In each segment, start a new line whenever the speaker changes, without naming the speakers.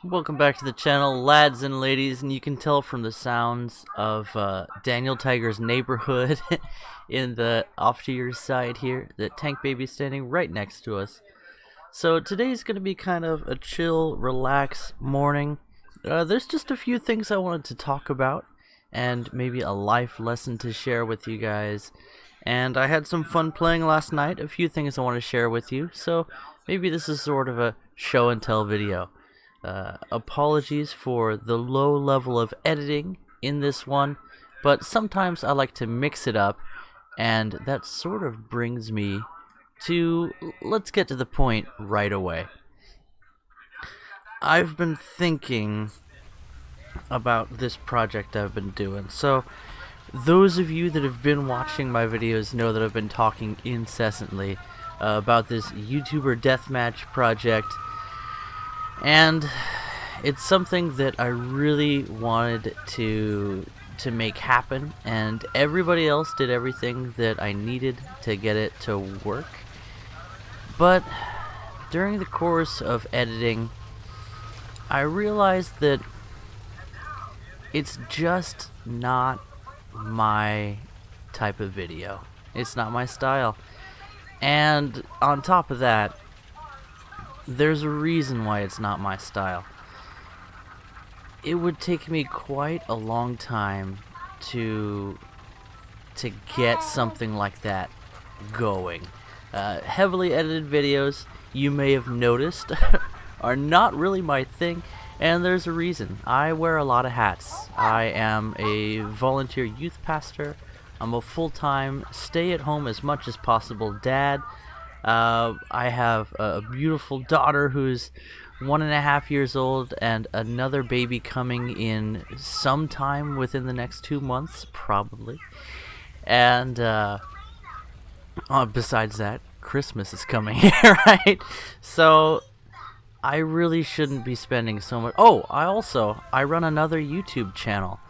Welcome back to the channel, lads and ladies, and you can tell from the sounds of Daniel Tiger's neighborhood in the off to your side here that Tank Baby's standing right next to us. So today's going to be kind of a chill, relaxed morning. There's just a few things I wanted to talk about and maybe a life lesson to share with you guys. And I had some fun playing last night, a few things I want to share with you, so maybe this is sort of a show and tell video. Apologies for the low level of editing in this one, but sometimes I like to mix it up, and that sort of brings me to, let's get to the point right away. I've been thinking about this project I've been doing. So those of you that have been watching my videos know that I've been talking incessantly about this YouTuber deathmatch project, and it's something that I really wanted to make happen, and everybody else did everything that I needed to get it to work. But during the course of editing, I realized that it's just not my type of video. It's not my style. And on top of that, there's a reason why it's not my style. It would take me quite a long time to get something like that going. Heavily edited videos, you may have noticed, are not really my thing, and there's a reason. I wear a lot of hats. I am a volunteer youth pastor. I'm a full-time, stay-at-home as much as possible dad. I have a beautiful daughter who's 1.5 years old, and another baby coming in sometime within the next 2 months, probably. And besides that, Christmas is coming, right? So I really shouldn't be spending so much. Oh, I run another YouTube channel,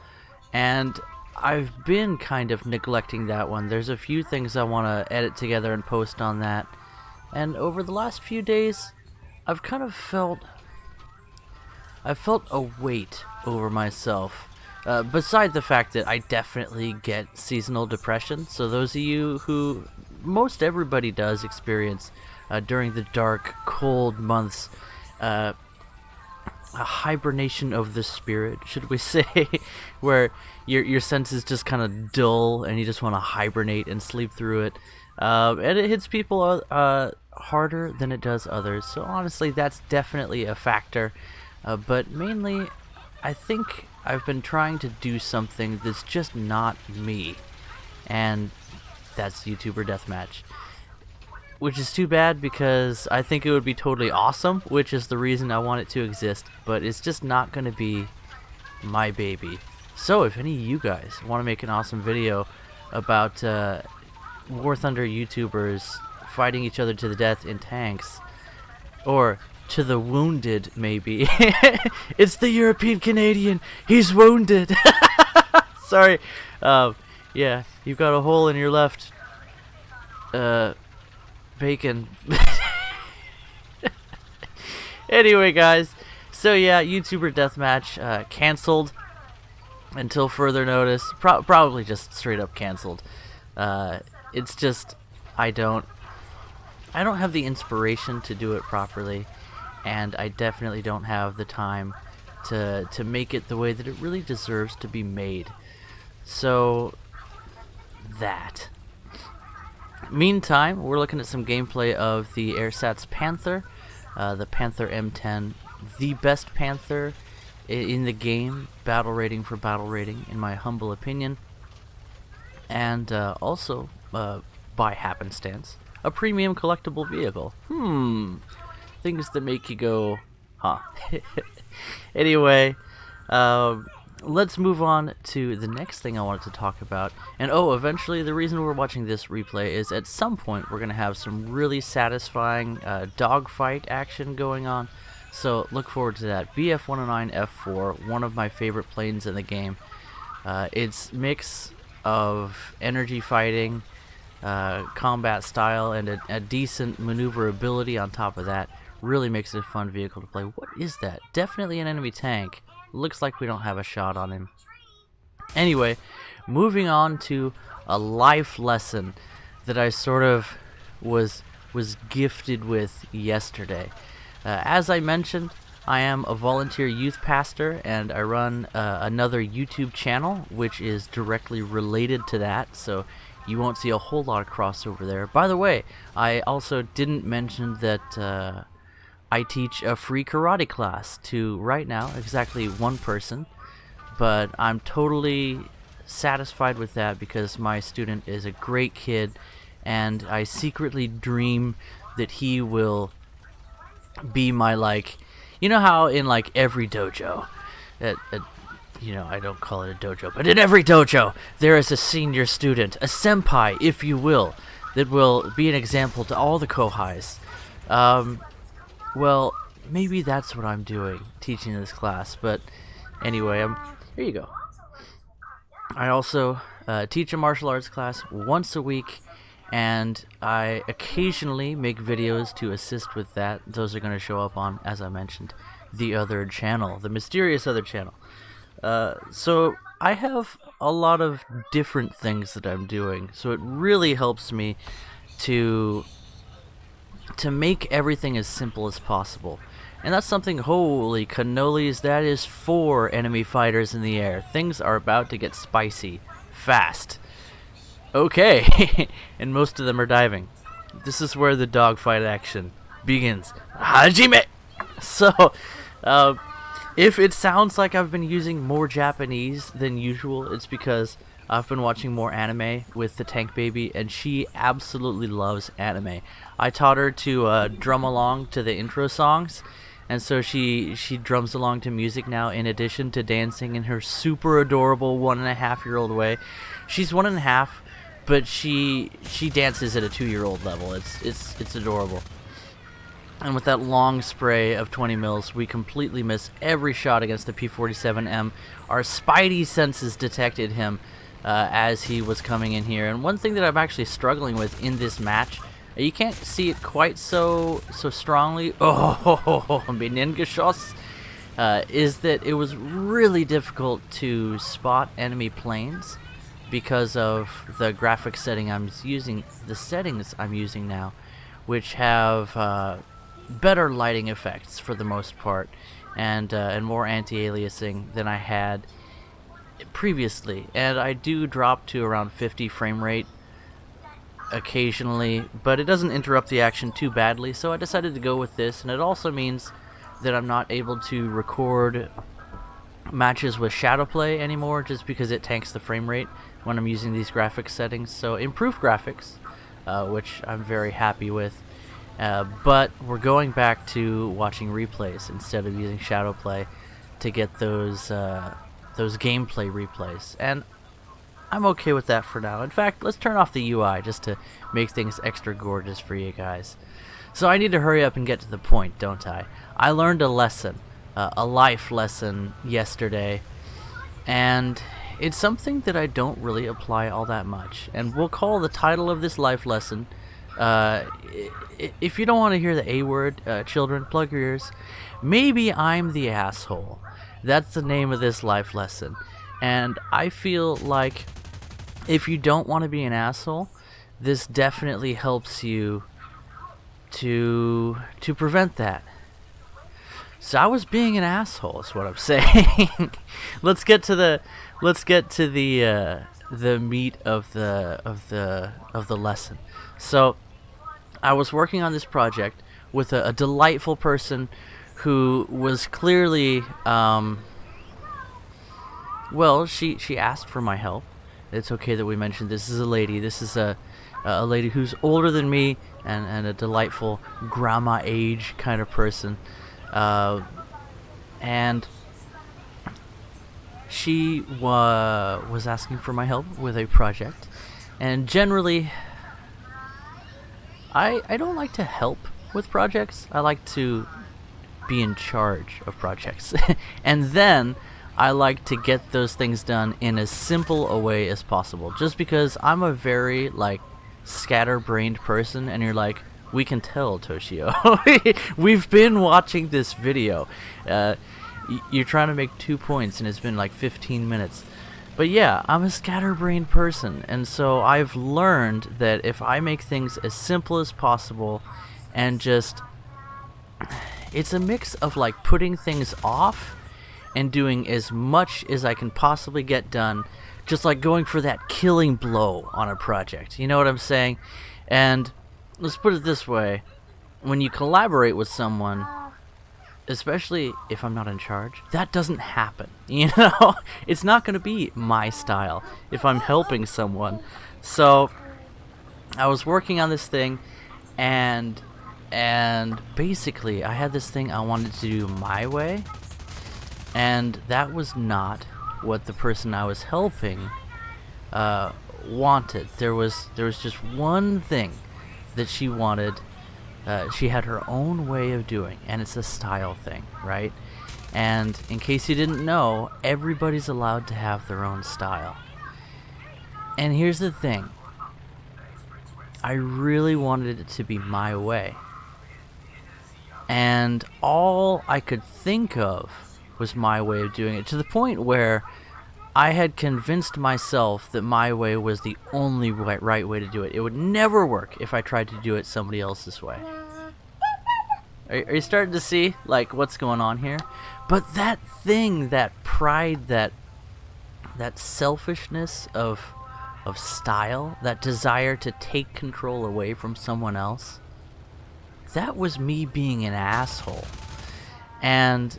and I've been kind of neglecting that one. There's a few things I want to edit together and post on that. And over the last few days, I've kind of felt a weight over myself. Beside the fact that I definitely get seasonal depression. So those of you who, most everybody does experience during the dark, cold months, a hibernation of the spirit, should we say, where your senses just kind of dull and you just want to hibernate and sleep through it. And it hits people harder than it does others. So honestly, that's definitely a factor. But mainly, I think I've been trying to do something that's just not me. And that's YouTuber Deathmatch. Which is too bad, because I think it would be totally awesome, which is the reason I want it to exist. But it's just not going to be my baby. So if any of you guys want to make an awesome video about War Thunder YouTubers fighting each other to the death in tanks, or to the wounded, maybe. It's the European Canadian. He's wounded. Sorry. Yeah, you've got a hole in your left bacon. Anyway, guys. So yeah, YouTuber Deathmatch canceled until further notice. Probably just straight up canceled. It's just I don't have the inspiration to do it properly, and I definitely don't have the time to make it the way that it really deserves to be made. So that. Meantime, we're looking at some gameplay of the AirSats Panther, the Panther M10, the best Panther in the game, battle rating for battle rating, in my humble opinion, and also, by happenstance, a premium collectible vehicle. Things that make you go, huh. Anyway, let's move on to the next thing I wanted to talk about. And eventually, the reason we're watching this replay is at some point we're going to have some really satisfying dogfight action going on. So look forward to that. BF-109F4, one of my favorite planes in the game. It's mix of energy fighting, combat style, and a decent maneuverability on top of that. really makes it a fun vehicle to play. What is that? Definitely an enemy tank. Looks like we don't have a shot on him. Anyway, moving on to a life lesson that I sort of was gifted with yesterday. As I mentioned, I am a volunteer youth pastor, and I run another YouTube channel which is directly related to that, so you won't see a whole lot of crossover there. By the way, I also didn't mention that I teach a free karate class to, right now, exactly one person, but I'm totally satisfied with that because my student is a great kid, and I secretly dream that he will be my, like, you know how in like every dojo, you know, I don't call it a dojo, but in every dojo there is a senior student, a senpai, if you will, that will be an example to all the kohais. Well, maybe that's what I'm doing, teaching this class. But anyway, here you go. I also teach a martial arts class once a week, and I occasionally make videos to assist with that. Those are going to show up on, as I mentioned, the other channel, the mysterious other channel. So I have a lot of different things that I'm doing, so it really helps me to make everything as simple as possible. And that's something, holy cannolis, that is 4 enemy fighters in the air. Things are about to get spicy fast. Okay, and most of them are diving. This is where the dogfight action begins. Hajime! So, if it sounds like I've been using more Japanese than usual, it's because I've been watching more anime with the Tank Baby, and she absolutely loves anime. I taught her to drum along to the intro songs, and so she drums along to music now in addition to dancing in her super adorable 1.5-year-old way. She's 1.5, but she dances at a 2-year-old level. It's adorable. And with that long spray of 20 mils, we completely miss every shot against the P-47M. Our spidey senses detected him as he was coming in here. And one thing that I'm actually struggling with in this match, you can't see it quite so strongly. Is that it was really difficult to spot enemy planes because of the graphics setting I'm using, the settings I'm using now, which have better lighting effects for the most part, and more anti-aliasing than I had previously. And I do drop to around 50 frame rate occasionally, but it doesn't interrupt the action too badly, so I decided to go with this. And it also means that I'm not able to record matches with Shadowplay anymore, just because it tanks the frame rate when I'm using these graphics settings. So improved graphics, which I'm very happy with. But we're going back to watching replays instead of using Shadowplay to get those gameplay replays, and I'm okay with that for now. In fact, let's turn off the UI just to make things extra gorgeous for you guys. So I need to hurry up and get to the point, don't I? I learned a lesson, a life lesson yesterday, and it's something that I don't really apply all that much, and we'll call the title of this life lesson, if you don't want to hear the A word, children, plug your ears. Maybe I'm the asshole. That's the name of this life lesson. And I feel like if you don't want to be an asshole, this definitely helps you to prevent that. So I was being an asshole, is what I'm saying. Let's get to the meat of the lesson. So I was working on this project with a delightful person who was clearly, well, she asked for my help. It's okay that we mentioned this is a lady. This is a lady who's older than me and a delightful grandma age kind of person. And she was asking for my help with a project. And generally, I don't like to help with projects. I like to be in charge of projects. And then I like to get those things done in as simple a way as possible. Just because I'm a very, like, scatterbrained person, and you're like, We can tell, Toshio. We've been watching this video. You're trying to make 2 points, and it's been like 15 minutes. But yeah, I'm a scatterbrained person, and so I've learned that if I make things as simple as possible and just... It's a mix of like putting things off and doing as much as I can possibly get done, just like going for that killing blow on a project. You know what I'm saying? And let's put it this way. When you collaborate with someone, especially if I'm not in charge, that doesn't happen. You know, it's not going to be my style if I'm helping someone. So I was working on this thing, and basically I had this thing I wanted to do my way, and that was not what the person I was helping wanted. There was just one thing that she wanted. She had her own way of doing, and it's a style thing, right? And in case you didn't know, everybody's allowed to have their own style. And here's the thing. I really wanted it to be my way. And all I could think of was my way of doing it, to the point where I had convinced myself that my way was the only right way to do it. It would never work if I tried to do it somebody else's way. Are you starting to see like what's going on here? But that thing, that pride, that selfishness of style, that desire to take control away from someone else, that was me being an asshole. And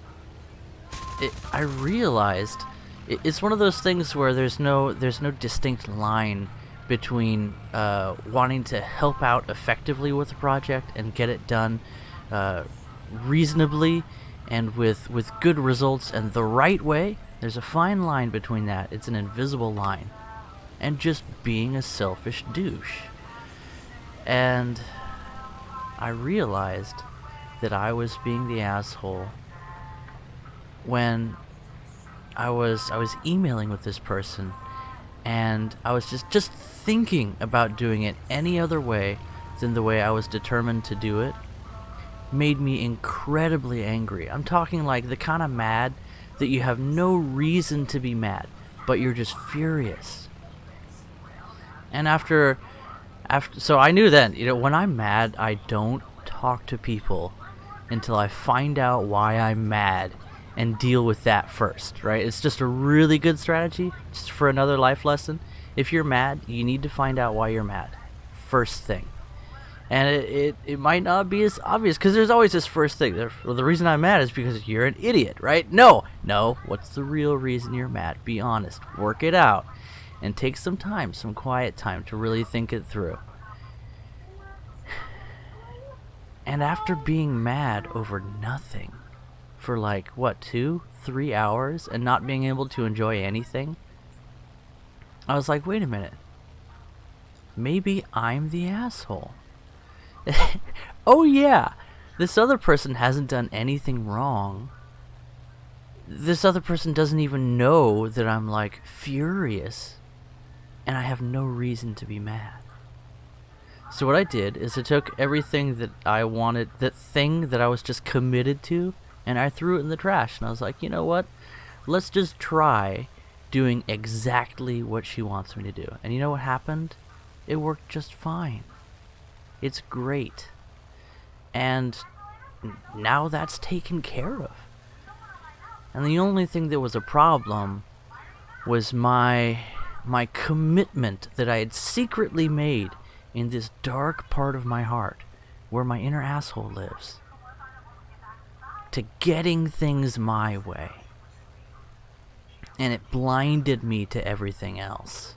I realized it's one of those things where there's no distinct line between wanting to help out effectively with a project and get it done reasonably and with good results and the right way. There's a fine line between that. It's an invisible line. And just being a selfish douche. And I realized that I was being the asshole when I was emailing with this person, and I was just thinking about doing it any other way than the way I was determined to do it made me incredibly angry. I'm talking like the kind of mad that you have no reason to be mad, but you're just furious. And so I knew then, when I'm mad, I don't talk to people until I find out why I'm mad and deal with that first, right? It's just a really good strategy, just for another life lesson. If you're mad, you need to find out why you're mad first thing. And it might not be as obvious, because there's always this first thing. Well, the reason I'm mad is because you're an idiot, right? No, what's the real reason you're mad? Be honest, work it out, and take some time, some quiet time to really think it through. And after being mad over nothing for like, 2-3 hours and not being able to enjoy anything, I was like, wait a minute. Maybe I'm the asshole. Oh yeah, this other person hasn't done anything wrong. This other person doesn't even know that I'm like furious, and I have no reason to be mad. So what I did is I took everything that I wanted, that thing that I was just committed to, and I threw it in the trash. And I was like, you know what? Let's just try doing exactly what she wants me to do. And you know what happened? It worked just fine. It's great. And now that's taken care of. And the only thing that was a problem was my commitment that I had secretly made in this dark part of my heart where my inner asshole lives, to getting things my way. And it blinded me to everything else.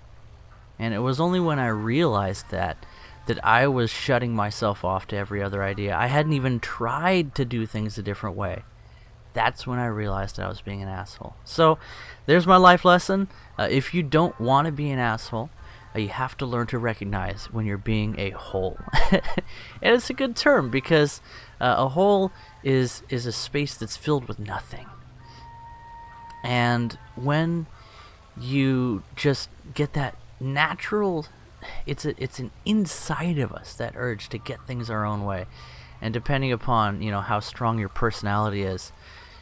And it was only when I realized that I was shutting myself off to every other idea. I hadn't even tried to do things a different way. That's when I realized that I was being an asshole. So there's my life lesson. If you don't want to be an asshole, you have to learn to recognize when you're being a hole. And it's a good term, because a hole is a space that's filled with nothing. And when you just get that natural it's an inside of us, that urge to get things our own way. And depending upon, how strong your personality is,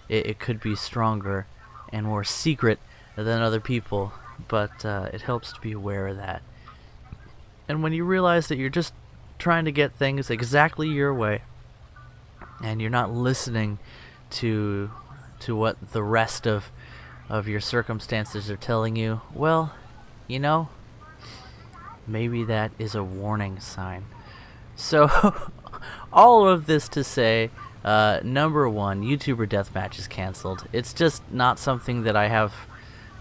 it could be stronger and more secret than other people, but it helps to be aware of that. And when you realize that you're just trying to get things exactly your way, and you're not listening to what the rest of your circumstances are telling you, well, maybe that is a warning sign. So, all of this to say, number one, YouTuber Deathmatch is canceled. It's just not something that I have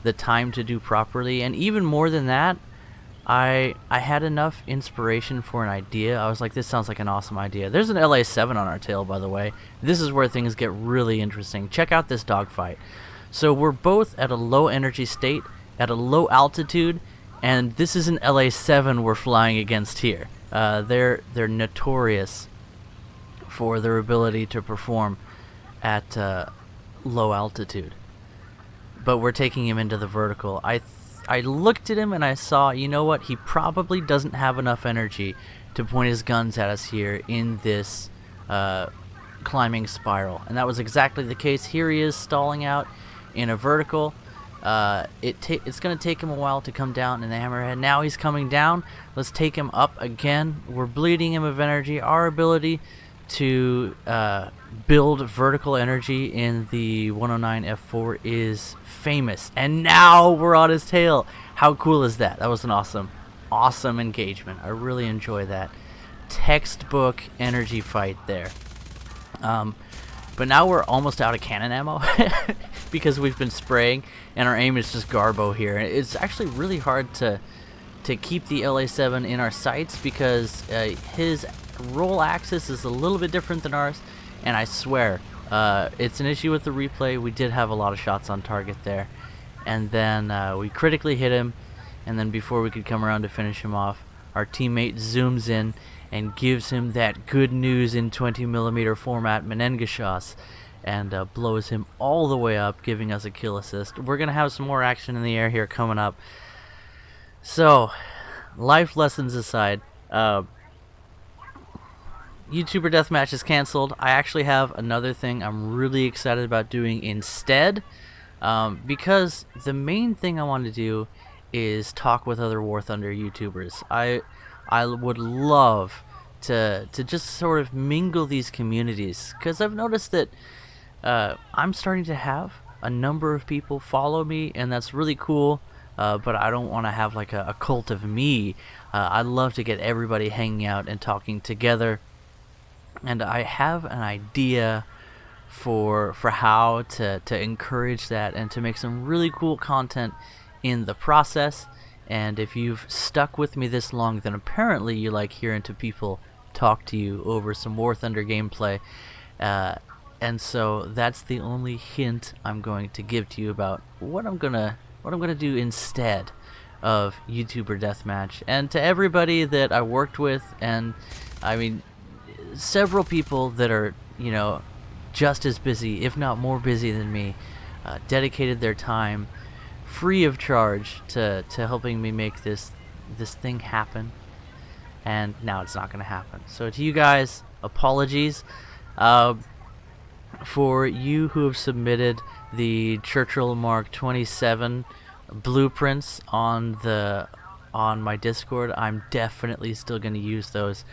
the time to do properly, and even more than that, I had enough inspiration for an idea. I was like, this sounds like an awesome idea. There's an LA7 on our tail, by the way. This is where things get really interesting. Check out this dogfight. So we're both at a low energy state, at a low altitude, and this is an LA7 we're flying against here. They're notorious for their ability to perform at low altitude. But we're taking him into the vertical. I looked at him and I saw, you know what, he probably doesn't have enough energy to point his guns at us here in this climbing spiral. And that was exactly the case. Here he is stalling out in a vertical. It's going to take him a while to come down in the hammerhead. Now he's coming down. Let's take him up again. We're bleeding him of energy. Our ability to build vertical energy in the 109 F4 is famous, and now we're on his tail. How cool is that? That was an awesome engagement. I really enjoy that. Textbook energy fight there. But now we're almost out of cannon ammo because we've been spraying, and our aim is just Garbo here. It's actually really hard to keep the LA7 in our sights because his roll axis is a little bit different than ours, and I swear it's an issue with the replay. We did have a lot of shots on target there, and then we critically hit him, and then before we could come around to finish him off, our teammate zooms in and gives him that good news in 20mm format Menengeschoss, and blows him all the way up, giving us a kill assist. We're gonna have some more action in the air here coming up. So, life lessons aside, YouTuber Deathmatch is canceled. I actually have another thing I'm really excited about doing instead, because the main thing I want to do is talk with other War Thunder YouTubers. I would love to just sort of mingle these communities, because I've noticed that I'm starting to have a number of people follow me, and that's really cool. But I don't want to have like a cult of me. I'd love to get everybody hanging out and talking together. And I have an idea for how to encourage that and to make some really cool content in the process. And if you've stuck with me this long, then apparently you like hearing to people talk to you over some War Thunder gameplay. And so that's the only hint I'm going to give to you about what I'm gonna do instead of YouTuber Deathmatch. And to everybody that I worked with, and I mean several people that are just as busy, if not more busy than me, dedicated their time free of charge to helping me make this thing happen, and now it's not going to happen. So to you guys, apologies. For you who have submitted the Churchill Mark 27 blueprints on my Discord, I'm definitely still going to use those.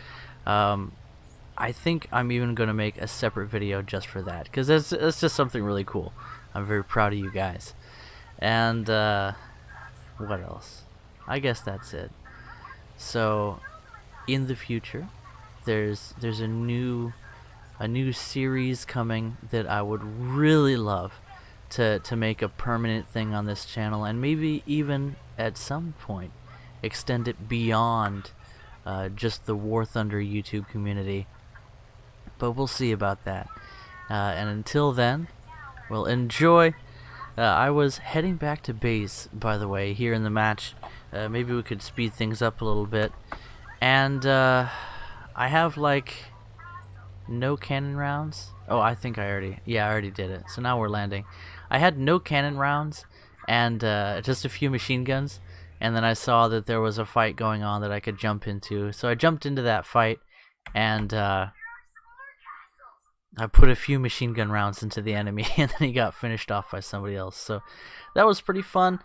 I think I'm even going to make a separate video just for that, because it's just something really cool. I'm very proud of you guys. And what else? I guess that's it. So in the future, there's a new series coming that I would really love to make a permanent thing on this channel, and maybe even at some point extend it beyond just the War Thunder YouTube community. But we'll see about that. And until then, well, enjoy. I was heading back to base, by the way, here in the match. Maybe we could speed things up a little bit. And I have like no cannon rounds. Oh, I think I already did it. So now we're landing. I had no cannon rounds and just a few machine guns, and then I saw that there was a fight going on that I could jump into. So I jumped into that fight, and I put a few machine gun rounds into the enemy, and then he got finished off by somebody else. So that was pretty fun.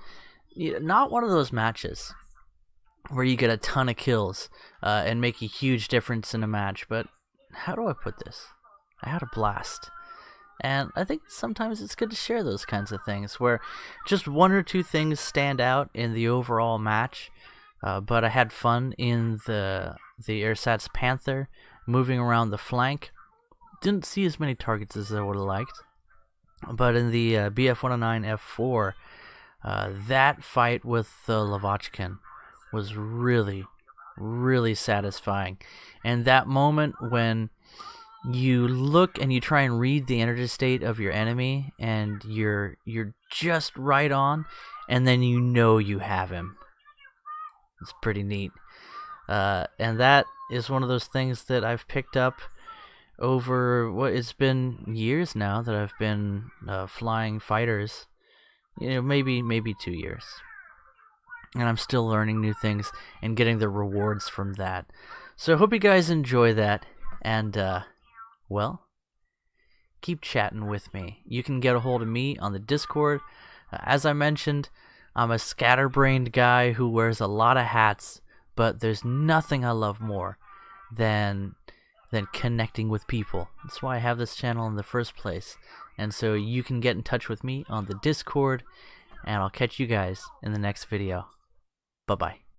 Not one of those matches where you get a ton of kills and make a huge difference in a match, but how do I put this? I had a blast. And I think sometimes it's good to share those kinds of things where just one or two things stand out in the overall match, but I had fun in the Ersatz Panther, moving around the flank. Didn't see as many targets as I would have liked, but in the BF-109 F4, that fight with the Lavochkin was really, really satisfying. And that moment when you look and you try and read the energy state of your enemy, and you're just right on, and then you know you have him. It's pretty neat. And that is one of those things that I've picked up over what it's been years now that I've been flying fighters. Maybe 2 years. And I'm still learning new things and getting the rewards from that. So I hope you guys enjoy that, and well, keep chatting with me. You can get a hold of me on the Discord. As I mentioned, I'm a scatterbrained guy who wears a lot of hats, but there's nothing I love more than connecting with people. That's why I have this channel in the first place. And so you can get in touch with me on the Discord, and I'll catch you guys in the next video. Bye-bye.